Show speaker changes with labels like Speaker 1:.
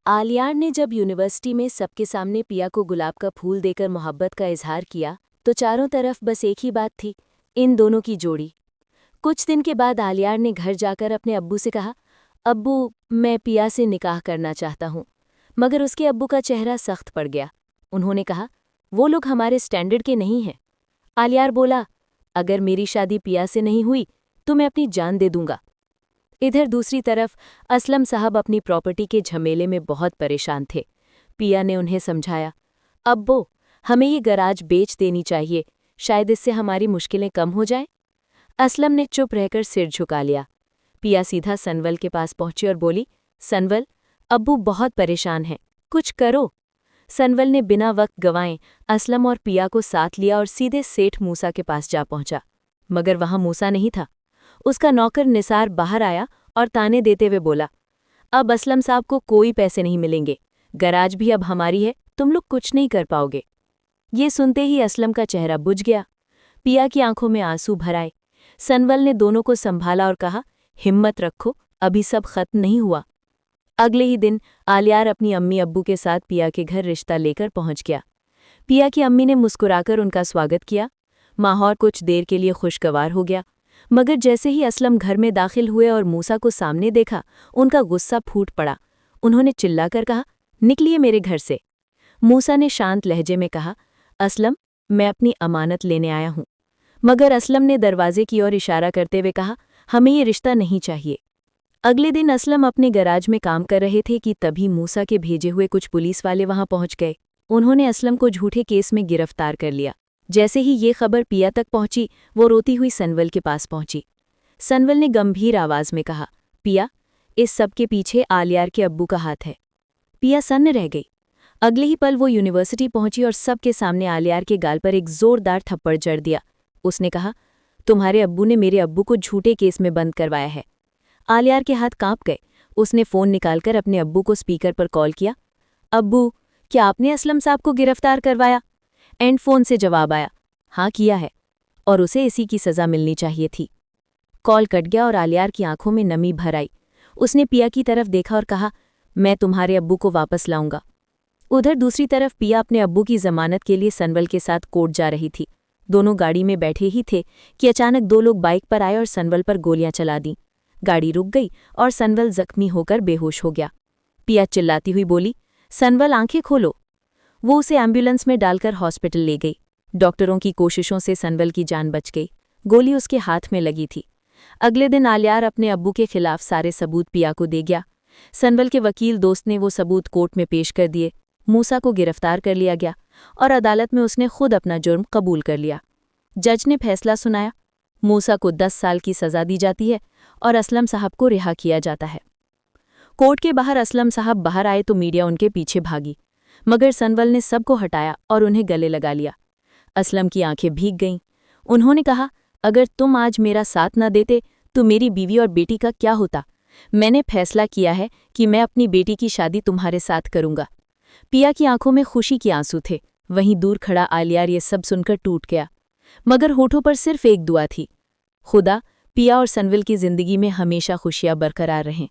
Speaker 1: आलियार ने जब यूनिवर्सिटी में सबके सामने पिया को गुलाब का फूल देकर मोहब्बत का इजहार किया तो चारों तरफ बस एक ही बात थी, इन दोनों की जोड़ी। कुछ दिन के बाद आलियार ने घर जाकर अपने अब्बू से कहा, अब्बू, मैं पिया से निकाह करना चाहता हूँ। मगर उसके अब्बू का चेहरा सख्त पड़ गया। उन्होंने कहा, वो लोग हमारे स्टैंडर्ड के नहीं हैं। आलियार बोला, अगर मेरी शादी पिया से नहीं हुई तो मैं अपनी जान दे दूंगा। इधर दूसरी तरफ असलम साहब अपनी प्रॉपर्टी के झमेले में बहुत परेशान थे। पिया ने उन्हें समझाया, अब्बो, हमें ये गराज बेच देनी चाहिए, शायद इससे हमारी मुश्किलें कम हो जाएं। असलम ने चुप रहकर सिर झुका लिया। पिया सीधा सनवल के पास पहुंची और बोली, सनवल, अब्बू बहुत परेशान हैं, कुछ करो। सनवल ने बिना वक्त गंवाए असलम और पिया को साथ लिया और सीधे सेठ मूसा के पास जा पहुंचा। मगर वहां मूसा नहीं था। उसका नौकर निसार बाहर आया और ताने देते हुए बोला, अब असलम साहब को कोई पैसे नहीं मिलेंगे, गराज भी अब हमारी है, तुम लोग कुछ नहीं कर पाओगे। ये सुनते ही असलम का चेहरा बुझ गया। पिया की आंखों में आंसू भर आए। सनवल ने दोनों को संभाला और कहा, हिम्मत रखो, अभी सब खत्म नहीं हुआ। अगले ही दिन आलियार अपनी अम्मी अब्बू के साथ पिया के घर रिश्ता लेकर पहुंच गया। पिया की अम्मी ने मुस्कुराकर उनका स्वागत किया। माहौल कुछ देर के लिए खुशगवार हो गया, मगर जैसे ही असलम घर में दाखिल हुए और मूसा को सामने देखा, उनका गुस्सा फूट पड़ा। उन्होंने चिल्लाकर कहा, निकलिए मेरे घर से। मूसा ने शांत लहजे में कहा, असलम, मैं अपनी अमानत लेने आया हूं। मगर असलम ने दरवाजे की ओर इशारा करते हुए कहा, हमें ये रिश्ता नहीं चाहिए। अगले दिन असलम अपने गराज में काम कर रहे थे कि तभी मूसा के भेजे हुए कुछ पुलिस वाले वहां पहुंच गए। उन्होंने असलम को झूठे केस में गिरफ्तार कर लिया। जैसे ही ये खबर पिया तक पहुंची, वो रोती हुई सनवल के पास पहुंची। सनवल ने गंभीर आवाज में कहा, पिया, इस सब के पीछे आलियार के अब्बू का हाथ है। पिया सन्न रह गई। अगले ही पल वो यूनिवर्सिटी पहुंची और सबके सामने आलियार के गाल पर एक जोरदार थप्पड़ जड़ दिया। उसने कहा, तुम्हारे अब्बू ने मेरे अब्बू को झूठे केस में बंद करवाया है। आलियार के हाथ कांप गए। उसने फ़ोन निकालकर अपने अब्बू को स्पीकर पर कॉल किया। अब्बू, क्या आपने असलम साहब को गिरफ्तार करवाया? एंड फोन से जवाब आया, हाँ किया है, और उसे इसी की सज़ा मिलनी चाहिए थी। कॉल कट गया और आलियार की आंखों में नमी भर आई। उसने पिया की तरफ देखा और कहा, मैं तुम्हारे अब्बू को वापस लाऊंगा। उधर दूसरी तरफ पिया अपने अब्बू की जमानत के लिए सनवल के साथ कोर्ट जा रही थी। दोनों गाड़ी में बैठे ही थे कि अचानक दो लोग बाइक पर आए और सनवल पर गोलियां चला दीं। गाड़ी रुक गई और सनवल जख्मी होकर बेहोश हो गया। पिया चिल्लाती हुई बोली, सनवल, आंखें खोलो। वो उसे एम्बुलेंस में डालकर हॉस्पिटल ले गई। डॉक्टरों की कोशिशों से सनवल की जान बच गई। गोली उसके हाथ में लगी थी। अगले दिन आलियार अपने अब्बू के खिलाफ सारे सबूत पिया को दे गया। सनवल के वकील दोस्त ने वो सबूत कोर्ट में पेश कर दिए। मूसा को गिरफ्तार कर लिया गया और अदालत में उसने खुद अपना जुर्म कबूल कर लिया। जज ने फैसला सुनाया। मूसा को 10 साल की सज़ा दी जाती है और असलम साहब को रिहा किया जाता है। कोर्ट के बाहर असलम साहब बाहर आए तो मीडिया उनके पीछे भागी, मगर सनवल ने सबको हटाया और उन्हें गले लगा लिया। असलम की आंखें भीग गईं। उन्होंने कहा, अगर तुम आज मेरा साथ न देते तो मेरी बीवी और बेटी का क्या होता? मैंने फैसला किया है कि मैं अपनी बेटी की शादी तुम्हारे साथ करूंगा। पिया की आंखों में खुशी के आंसू थे। वहीं दूर खड़ा आलियार ये सब सुनकर टूट गया, मगर होठों पर सिर्फ एक दुआ थी, खुदा, पिया और सनवल की जिंदगी में हमेशा खुशियां बरकरार रहें।